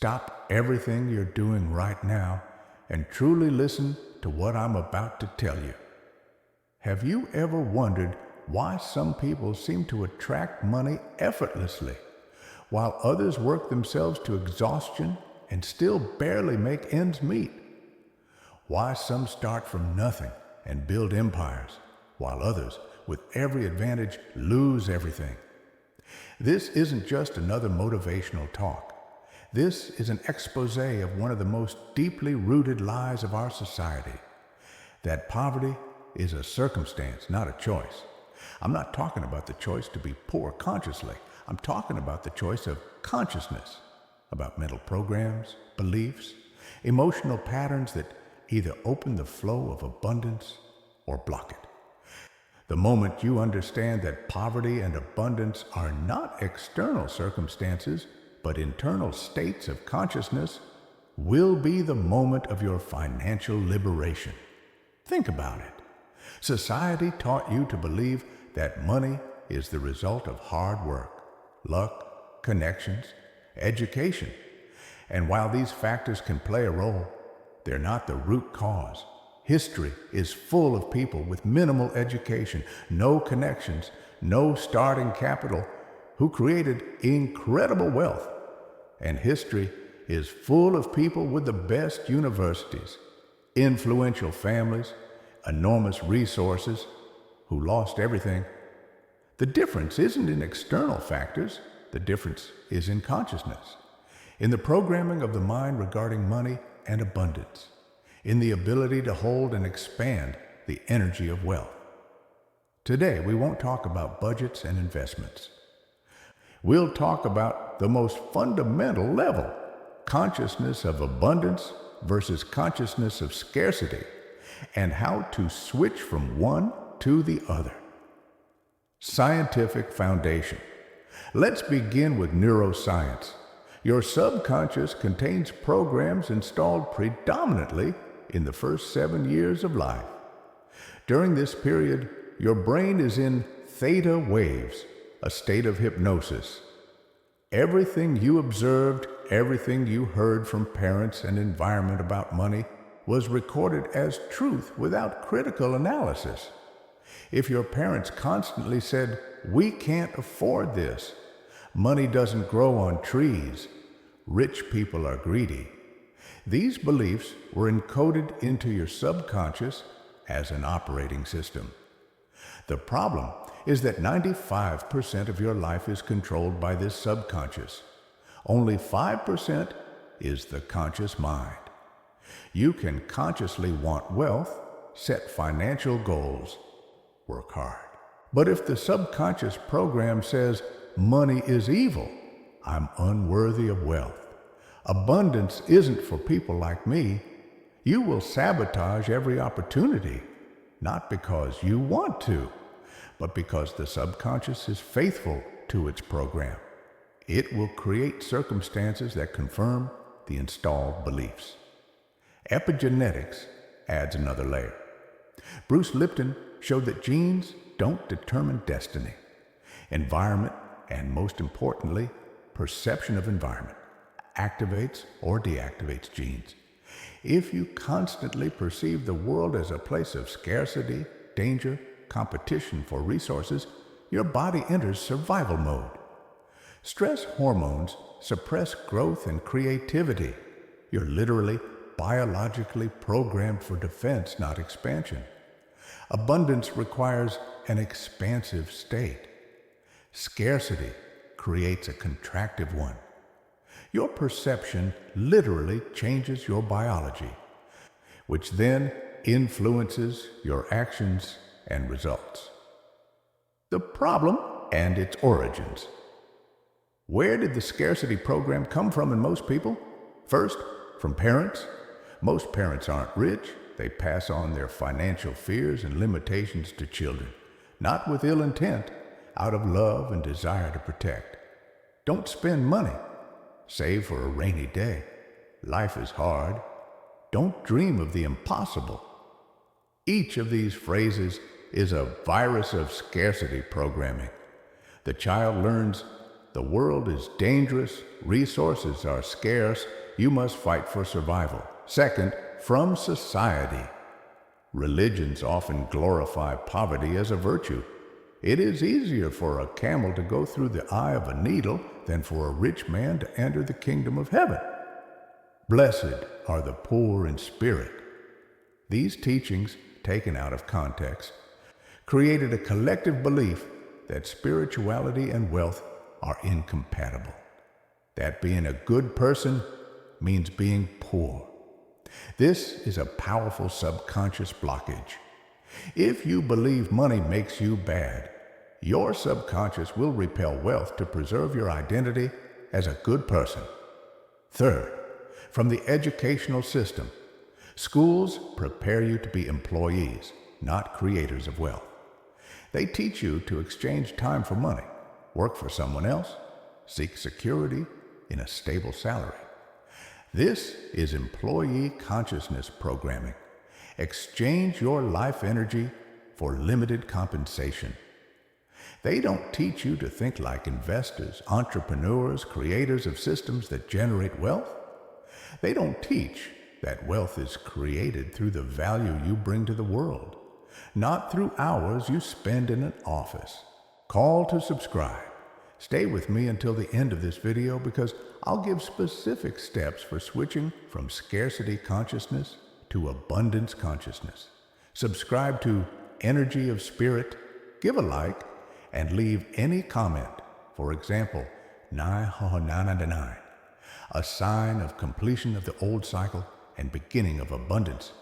stop everything you're doing right now and truly listen to what I'm about to tell you. Have you ever wondered why some people seem to attract money effortlessly, while others work themselves to exhaustion and still barely make ends meet? Why some start from nothing and build empires, while others, with every advantage, lose everything? This isn't just another motivational talk. This is an expose of one of the most deeply rooted lies of our society, that poverty is a circumstance, not a choice. I'm not talking about the choice to be poor consciously. I'm talking about the choice of consciousness, about mental programs, beliefs, emotional patterns that either open the flow of abundance or block it. The moment you understand that poverty and abundance are not external circumstances, but internal states of consciousness, will be the moment of your financial liberation. Think about it. Society taught you to believe that money is the result of hard work, luck, connections, education. And while these factors can play a role, they're not the root cause. History is full of people with minimal education, no connections, no starting capital, who created incredible wealth. And history is full of people with the best universities, influential families, enormous resources, who lost everything. The difference isn't in external factors. The difference is in consciousness, in the programming of the mind regarding money and abundance, in the ability to hold and expand the energy of wealth. Today, we won't talk about budgets and investments. We'll talk about the most fundamental level, consciousness of abundance versus consciousness of scarcity, and how to switch from one to the other. Scientific foundation. Let's begin with neuroscience. Your subconscious contains programs installed predominantly in the first 7 years of life. During this period, your brain is in theta waves, a state of hypnosis. Everything you observed, everything you heard from parents and environment about money was recorded as truth without critical analysis. If your parents constantly said, "We can't afford this," "Money doesn't grow on trees," "Rich people are greedy," these beliefs were encoded into your subconscious as an operating system. The problem is that 95% of your life is controlled by this subconscious. Only 5% is the conscious mind. You can consciously want wealth, set financial goals, work hard. But if the subconscious program says, "Money is evil," "I'm unworthy of wealth," "Abundance isn't for people like me," you will sabotage every opportunity, not because you want to, but because the subconscious is faithful to its program. It will create circumstances that confirm the installed beliefs. Epigenetics adds another layer. Bruce Lipton showed that genes don't determine destiny. Environment, and most importantly, perception of environment, activates or deactivates genes. If you constantly perceive the world as a place of scarcity, danger, competition for resources, your body enters survival mode. Stress hormones suppress growth and creativity. You're literally biologically programmed for defense, not expansion. Abundance requires an expansive state. Scarcity creates a contractive one. Your perception literally changes your biology, which then influences your actions and results. The problem and its origins. Where did the scarcity program come from in most people? First, from parents. Most parents aren't rich. They pass on their financial fears and limitations to children, not with ill intent, out of love and desire to protect. Don't spend money. Save for a rainy day. Life is hard. Don't dream of the impossible. Each of these phrases is a virus of scarcity programming. The child learns, The world is dangerous, resources are scarce, you must fight for survival. Second, from society. Religions often glorify poverty as a virtue. It is easier for a camel to go through the eye of a needle than for a rich man to enter the kingdom of heaven. Blessed are the poor in spirit. These teachings, taken out of context, created a collective belief that spirituality and wealth are incompatible. That being a good person means being poor. This is a powerful subconscious blockage. If you believe money makes you bad, your subconscious will repel wealth to preserve your identity as a good person. Third, from the educational system, schools prepare you to be employees, not creators of wealth. They teach you to exchange time for money, work for someone else, seek security in a stable salary. This is employee consciousness programming. Exchange your life energy for limited compensation. They don't teach you to think like investors, entrepreneurs, creators of systems that generate wealth. They don't teach that wealth is created through the value you bring to the world, not through hours you spend in an office. Call to subscribe. Stay with me until the end of this video because I'll give specific steps for switching from scarcity consciousness to abundance consciousness. Subscribe to Energy of Spirit, give a like, and leave any comment. For example, 999, a sign of completion of the old cycle and beginning of abundance.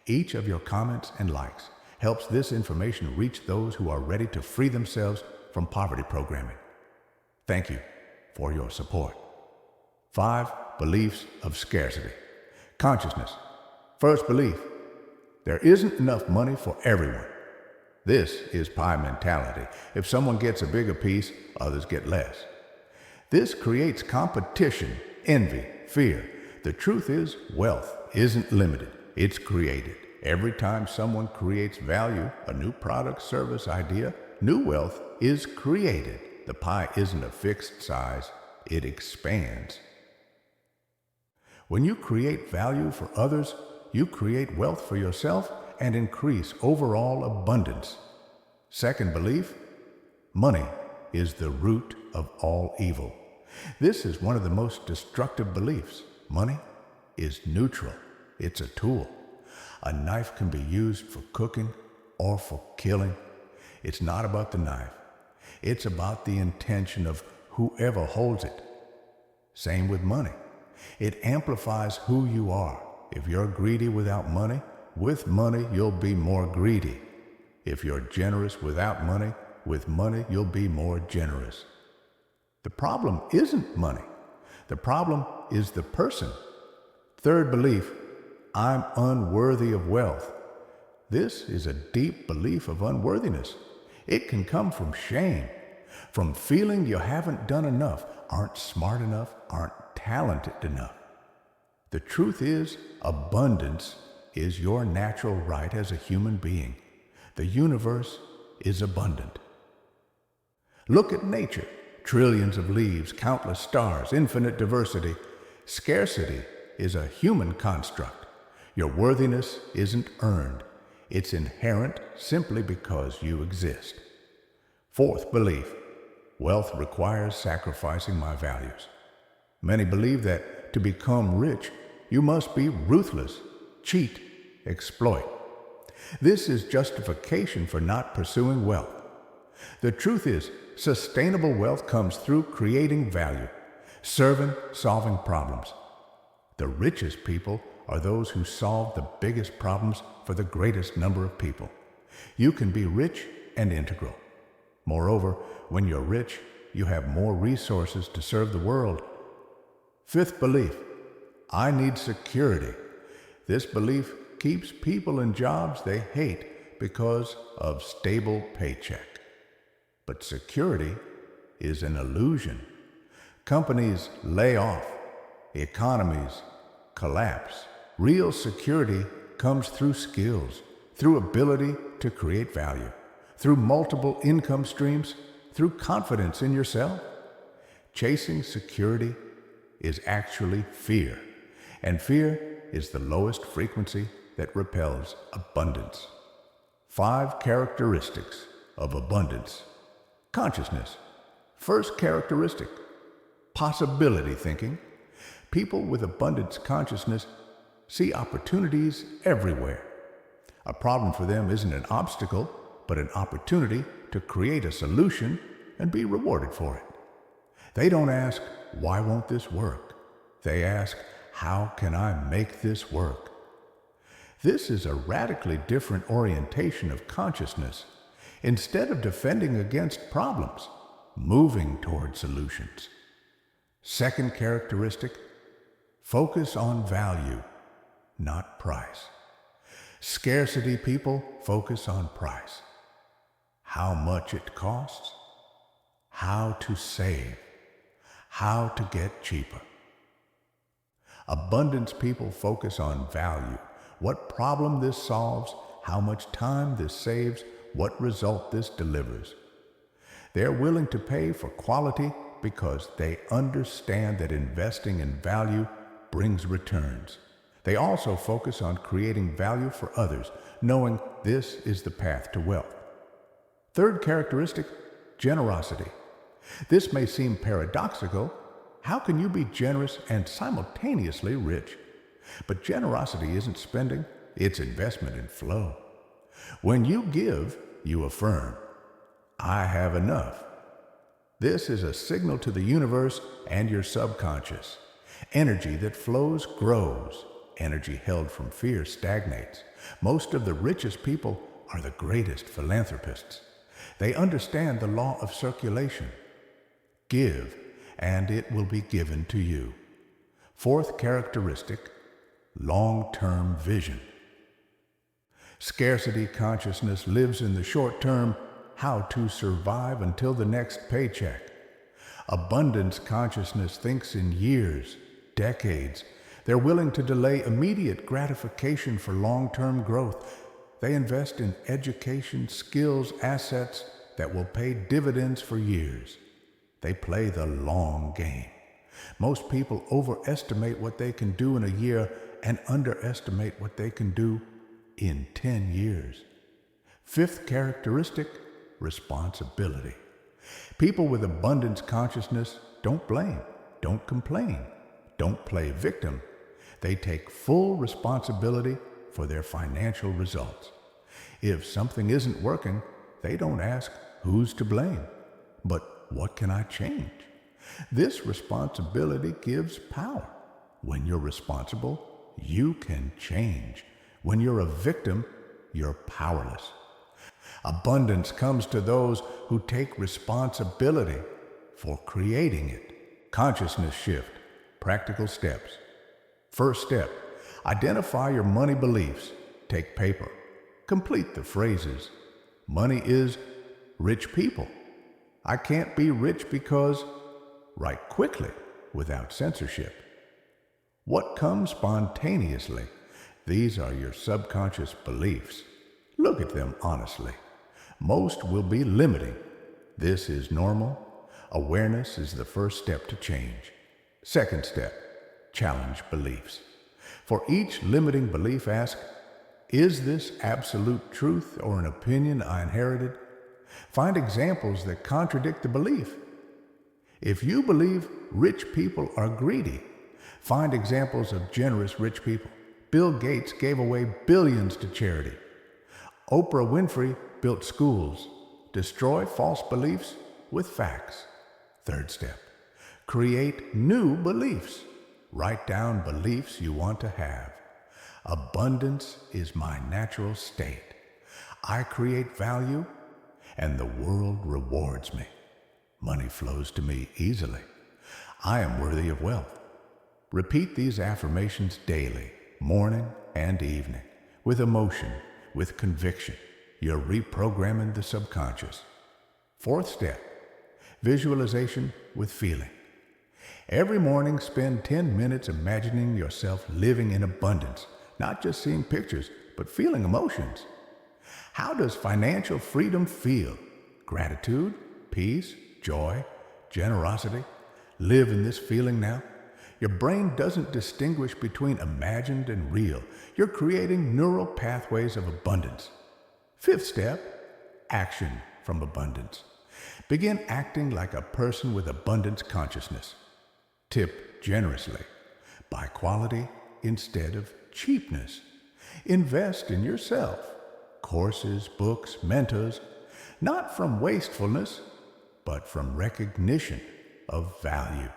Each of your comments and likes helps this information reach those who are ready to free themselves from poverty programming. Thank you for your support. 5 beliefs of scarcity. Consciousness. First belief, there isn't enough money for everyone. This is pie mentality. If someone gets a bigger piece, others get less. This creates competition, envy, fear. The truth is, wealth isn't limited, it's created. Every time someone creates value, a new product, service, idea, new wealth is created. The pie isn't a fixed size, it expands. When you create value for others, you create wealth for yourself and increase overall abundance. Second belief, money is the root of all evil. This is one of the most destructive beliefs. Money is neutral. It's a tool. A knife can be used for cooking or for killing. It's not about the knife. It's about the intention of whoever holds it. Same with money. It amplifies who you are. If you're greedy without money, with money you'll be more greedy. If you're generous without money, with money you'll be more generous. The problem isn't money. The problem is the person. Third belief, I'm unworthy of wealth. This is a deep belief of unworthiness. It can come from shame, from feeling you haven't done enough, aren't smart enough, aren't talented enough. The truth is, abundance is your natural right as a human being. The universe is abundant. Look at nature. Trillions of leaves, countless stars, infinite diversity. Scarcity is a human construct. Your worthiness isn't earned. It's inherent simply because you exist. Fourth belief, wealth requires sacrificing my values. Many believe that to become rich, you must be ruthless, cheat, exploit. This is justification for not pursuing wealth. The truth is, sustainable wealth comes through creating value, serving, solving problems. The richest people are those who solve the biggest problems for the greatest number of people. You can be rich and integral. Moreover, when you're rich, you have more resources to serve the world. Fifth belief, I need security. This belief keeps people in jobs they hate because of stable paycheck. But security is an illusion. Companies lay off. Economies collapse. Real security comes through skills, through ability to create value, through multiple income streams, through confidence in yourself. Chasing security is actually fear, and fear is the lowest frequency that repels abundance. 5 characteristics of abundance. Consciousness. First characteristic, possibility thinking. People with abundance consciousness see opportunities everywhere. A problem for them isn't an obstacle, but an opportunity to create a solution and be rewarded for it. They don't ask, why won't this work? They ask, how can I make this work? This is a radically different orientation of consciousness. Instead of defending against problems, moving toward solutions. Second characteristic, focus on value, not price. Scarcity people focus on price. How much it costs, how to save, how to get cheaper. Abundance people focus on value, what problem this solves, how much time this saves, what result this delivers. They're willing to pay for quality because they understand that investing in value brings returns. They also focus on creating value for others, knowing this is the path to wealth. Third characteristic, generosity. This may seem paradoxical. How can you be generous and simultaneously rich? But generosity isn't spending, it's investment in flow. When you give, you affirm, I have enough. This is a signal to the universe and your subconscious. Energy that flows grows. Energy held from fear stagnates. Most of the richest people are the greatest philanthropists. They understand the law of circulation. Give, and it will be given to you. Fourth characteristic, long-term vision. Scarcity consciousness lives in the short term, how to survive until the next paycheck. Abundance consciousness thinks in years, decades. They're willing to delay immediate gratification for long-term growth. They invest in education, skills, assets that will pay dividends for years. They play the long game. Most people overestimate what they can do in a year and underestimate what they can do in 10 years. Fifth characteristic, responsibility. People with abundance consciousness don't blame, don't complain, don't play victim. They take full responsibility for their financial results. If something isn't working, they don't ask who's to blame, but what can I change? This responsibility gives power. When you're responsible, you can change. When you're a victim, you're powerless. Abundance comes to those who take responsibility for creating it. Consciousness shift, practical steps. First step, identify your money beliefs. Take paper. Complete the phrases. Money is rich people. I can't be rich because. Write quickly, without censorship. What comes spontaneously? These are your subconscious beliefs. Look at them honestly. Most will be limiting. This is normal. Awareness is the first step to change. Second step, challenge beliefs. For each limiting belief, ask, is this absolute truth or an opinion I inherited? Find examples that contradict the belief. If you believe rich people are greedy, find examples of generous rich people. Bill Gates gave away billions to charity. Oprah Winfrey built schools. Destroy false beliefs with facts. Third step, create new beliefs. Write down beliefs you want to have. Abundance is my natural state. I create value, and the world rewards me. Money flows to me easily. I am worthy of wealth. Repeat these affirmations daily, morning and evening, with emotion, with conviction. You're reprogramming the subconscious. Fourth step, visualization with feeling. Every morning, spend 10 minutes imagining yourself living in abundance, not just seeing pictures, but feeling emotions. How does financial freedom feel? Gratitude, peace, joy, generosity? Live in this feeling now. Your brain doesn't distinguish between imagined and real. You're creating neural pathways of abundance. Fifth step, action from abundance. Begin acting like a person with abundance consciousness. Tip generously. Buy quality instead of cheapness. Invest in yourself. Courses, books, mentors, not from wastefulness, but from recognition of value.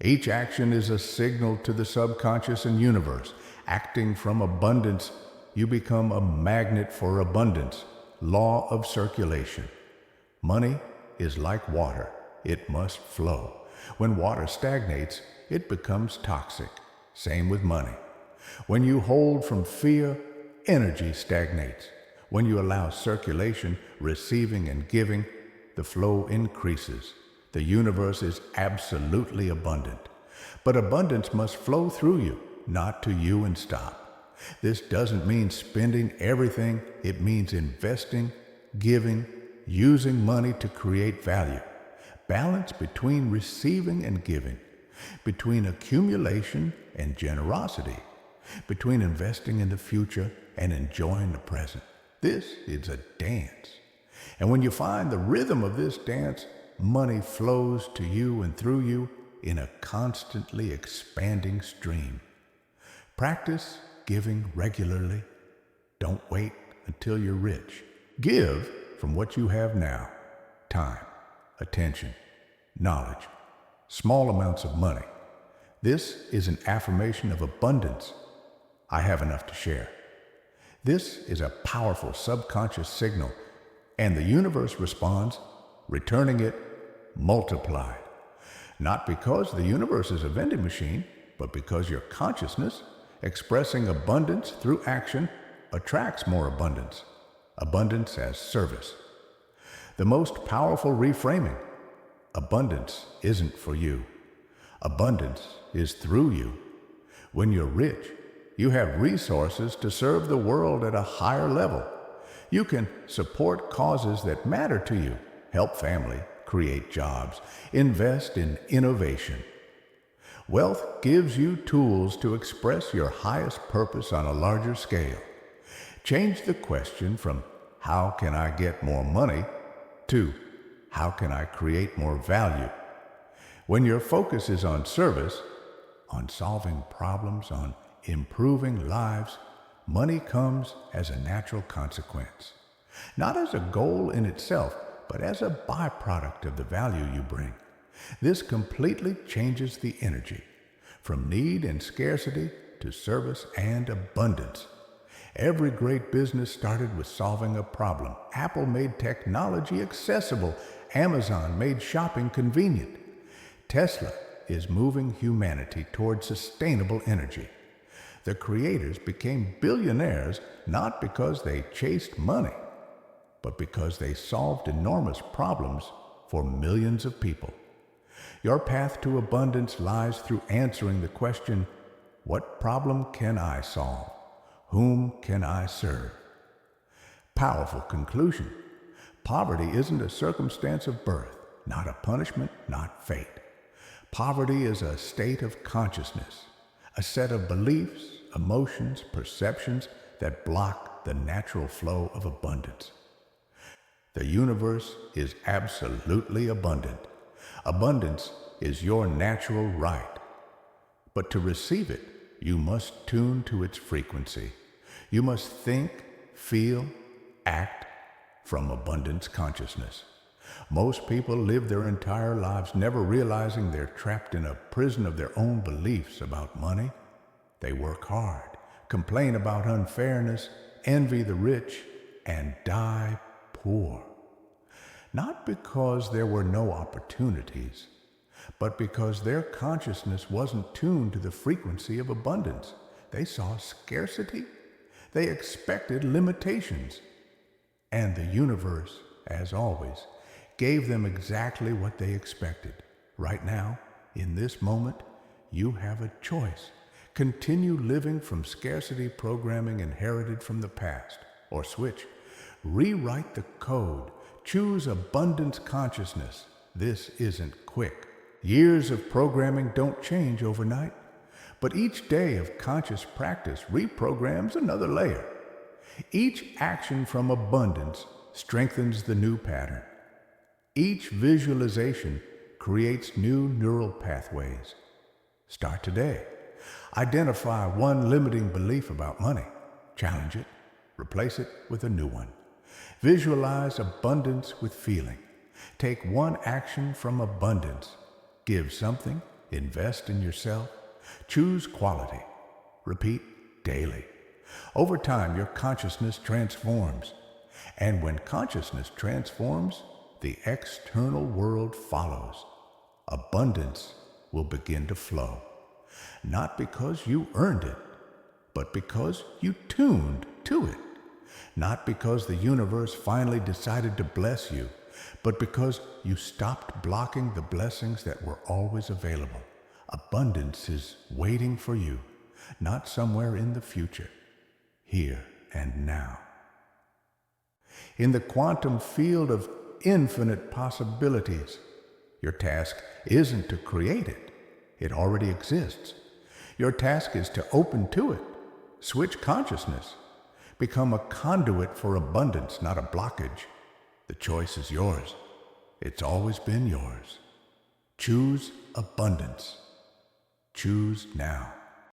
Each action is a signal to the subconscious and universe. Acting from abundance, you become a magnet for abundance. Law of circulation. Money is like water. It must flow. When water stagnates, it becomes toxic. Same with money. When you hold from fear, energy stagnates. When you allow circulation, receiving and giving, the flow increases. The universe is absolutely abundant. But abundance must flow through you, not to you and stop. This doesn't mean spending everything. It means investing, giving, using money to create value. Balance between receiving and giving, between accumulation and generosity, between investing in the future and enjoying the present. This is a dance. And when you find the rhythm of this dance, money flows to you and through you in a constantly expanding stream. Practice giving regularly. Don't wait until you're rich. Give from what you have now. Time, attention, knowledge, small amounts of money. This is an affirmation of abundance. I have enough to share. This is a powerful subconscious signal, and the universe responds, returning it multiplied. Not because the universe is a vending machine, but because your consciousness, expressing abundance through action, attracts more abundance. Abundance as service. The most powerful reframing. Abundance isn't for you. Abundance is through you. When you're rich, you have resources to serve the world at a higher level. You can support causes that matter to you, help family, create jobs, invest in innovation. Wealth gives you tools to express your highest purpose on a larger scale. Change the question from how can I get more money to how can I create more value? When your focus is on service, on solving problems, on improving lives, money comes as a natural consequence. Not as a goal in itself, but as a byproduct of the value you bring. This completely changes the energy, from need and scarcity to service and abundance. Every great business started with solving a problem. Apple made technology accessible. Amazon made shopping convenient. Tesla is moving humanity toward sustainable energy. The creators became billionaires not because they chased money, but because they solved enormous problems for millions of people. Your path to abundance lies through answering the question, what problem can I solve? Whom can I serve? Powerful conclusion. Poverty isn't a circumstance of birth, not a punishment, not fate. Poverty is a state of consciousness, a set of beliefs, emotions, perceptions that block the natural flow of abundance. The universe is absolutely abundant. Abundance is your natural right. But to receive it, you must tune to its frequency. You must think, feel, act from abundance consciousness. Most people live their entire lives never realizing they're trapped in a prison of their own beliefs about money. They work hard, complain about unfairness, envy the rich, and die poor. Not because there were no opportunities, but because their consciousness wasn't tuned to the frequency of abundance. They saw scarcity. They expected limitations. And the universe, as always, gave them exactly what they expected. Right now, in this moment, you have a choice. Continue living from scarcity programming inherited from the past, or switch. Rewrite the code. Choose abundance consciousness. This isn't quick. Years of programming don't change overnight, but each day of conscious practice reprograms another layer. Each action from abundance strengthens the new pattern. Each visualization creates new neural pathways. Start today. Identify one limiting belief about money. Challenge it. Replace it with a new one. Visualize abundance with feeling. Take one action from abundance. Give something. Invest in yourself. Choose quality. Repeat daily. Over time, your consciousness transforms. And when consciousness transforms, the external world follows. Abundance will begin to flow. Not because you earned it, but because you tuned to it. Not because the universe finally decided to bless you, but because you stopped blocking the blessings that were always available. Abundance is waiting for you, not somewhere in the future, here and now. In the quantum field of infinite possibilities, your task isn't to create it. It already exists. Your task is to open to it, switch consciousness, become a conduit for abundance, not a blockage. The choice is yours. It's always been yours. Choose abundance. Choose now.